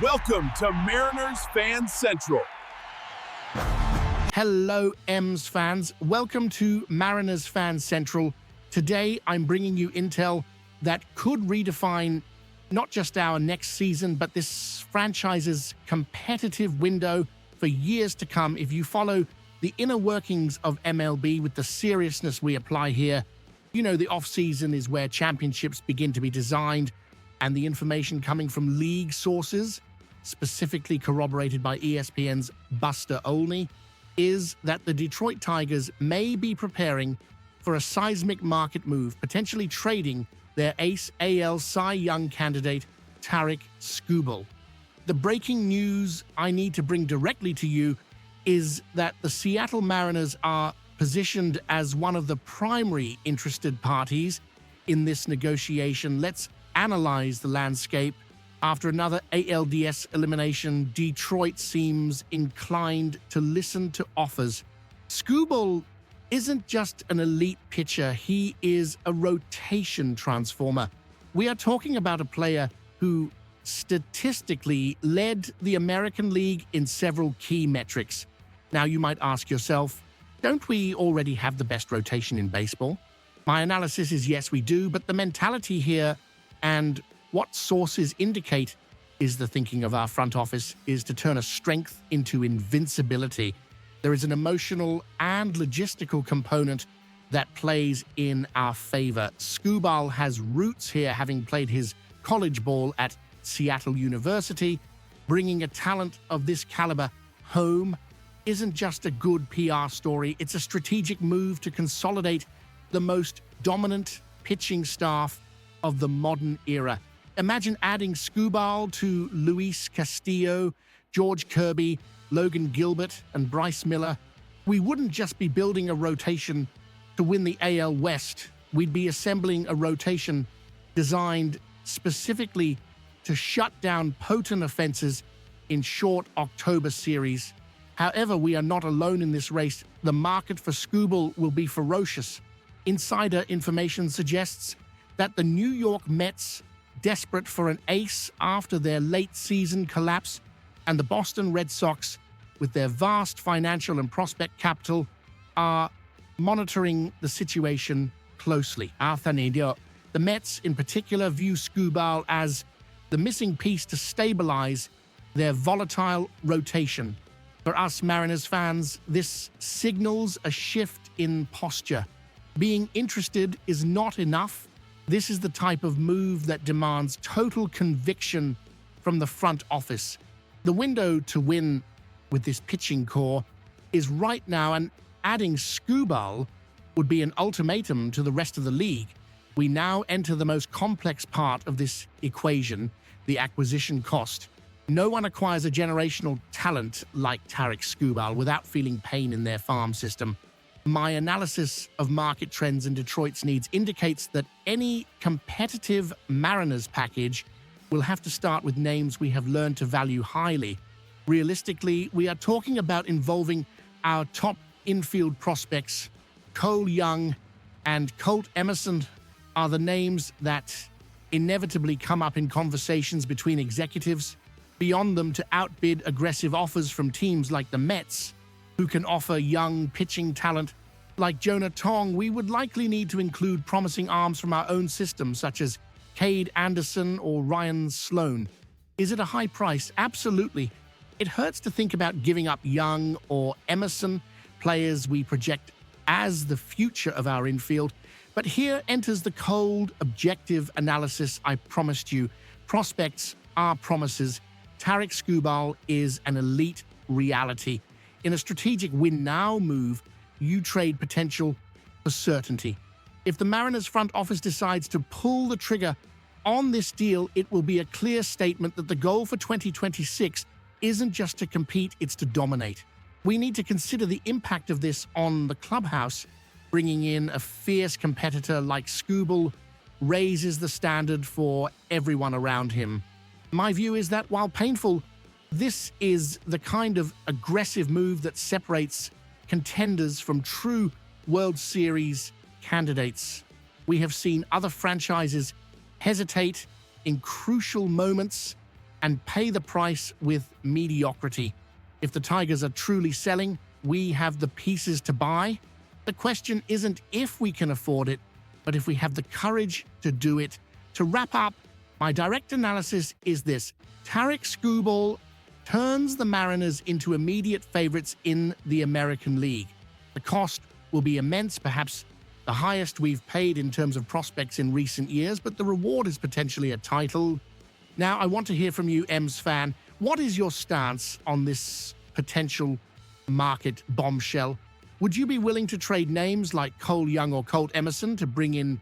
Welcome to Mariners Fan Central. Hello, M's fans. Welcome to Mariners Fan Central. Today, I'm bringing you intel that could redefine not just our next season, but this franchise's competitive window for years to come. If you follow the inner workings of MLB with the seriousness we apply here, you know the offseason is where championships begin to be designed, and the information coming from league sources, specifically corroborated by ESPN's Buster Olney, is that the Detroit Tigers may be preparing for a seismic market move, potentially trading their ace AL Cy Young candidate, Tarik Skubal. The breaking news I need to bring directly to you is that the Seattle Mariners are positioned as one of the primary interested parties in this negotiation. Let's analyze the landscape. After another ALDS elimination, Detroit seems inclined to listen to offers. Skubal isn't just an elite pitcher, he is a rotation transformer. We are talking about a player who statistically led the American League in several key metrics. Now you might ask yourself, don't we already have the best rotation in baseball? My analysis is yes, we do, but the mentality here and what sources indicate is the thinking of our front office is to turn a strength into invincibility. There is an emotional and logistical component that plays in our favor. Skubal has roots here, having played his college ball at Seattle University. Bringing a talent of this caliber home isn't just a good PR story, it's a strategic move to consolidate the most dominant pitching staff of the modern era. Imagine adding Skubal to Luis Castillo, George Kirby, Logan Gilbert, and Bryce Miller. We wouldn't just be building a rotation to win the AL West. We'd be assembling a rotation designed specifically to shut down potent offenses in short October series. However, we are not alone in this race. The market for Skubal will be ferocious. Insider information suggests that the New York Mets, desperate for an ace after their late season collapse, and the Boston Red Sox, with their vast financial and prospect capital, are monitoring the situation closely. The Mets in particular view Skubal as the missing piece to stabilize their volatile rotation. For us Mariners fans, this signals a shift in posture. Being interested is not enough. This is the type of move that demands total conviction from the front office. The window to win with this pitching core is right now, and adding Skubal would be an ultimatum to the rest of the league. We now enter the most complex part of this equation, the acquisition cost. No one acquires a generational talent like Tarik Skubal without feeling pain in their farm system. My analysis of market trends and Detroit's needs indicates that any competitive Mariners package will have to start with names we have learned to value highly. Realistically, we are talking about involving our top infield prospects. Cole Young and Colt Emerson are the names that inevitably come up in conversations between executives. Beyond them, to outbid aggressive offers from teams like the Mets, who can offer young pitching talent like Jonah Tong, we would likely need to include promising arms from our own system, such as Cade Anderson or Ryan Sloan. Is it a high price? Absolutely. It hurts to think about giving up Young or Emerson, players we project as the future of our infield. But here enters the cold, objective analysis I promised you. Prospects are promises. Tarik Skubal is an elite reality. In a strategic win-now move, you trade potential for certainty. If the Mariners front office decides to pull the trigger on this deal, it will be a clear statement that the goal for 2026 isn't just to compete, it's to dominate. We need to consider the impact of this on the clubhouse. Bringing in a fierce competitor like Skubal raises the standard for everyone around him. My view is that while painful, this is the kind of aggressive move that separates contenders from true World Series candidates. We have seen other franchises hesitate in crucial moments and pay the price with mediocrity. If the Tigers are truly selling, we have the pieces to buy. The question isn't if we can afford it, but if we have the courage to do it. To wrap up, my direct analysis is this. Tarek Skubal turns the Mariners into immediate favorites in the American League. The cost will be immense, perhaps the highest we've paid in terms of prospects in recent years, but the reward is potentially a title. Now, I want to hear from you, M's fan. What is your stance on this potential market bombshell? Would you be willing to trade names like Cole Young or Colt Emerson to bring in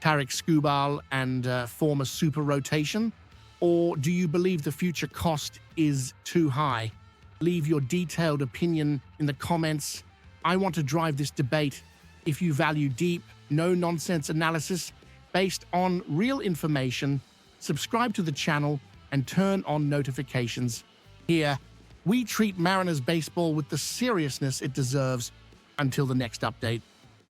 Tarek Skubal and form a super rotation? Or do you believe the future cost is too high? Leave your detailed opinion in the comments. I want to drive this debate. If you value deep, no-nonsense analysis based on real information, subscribe to the channel and turn on notifications. Here, we treat Mariners baseball with the seriousness it deserves. Until the next update.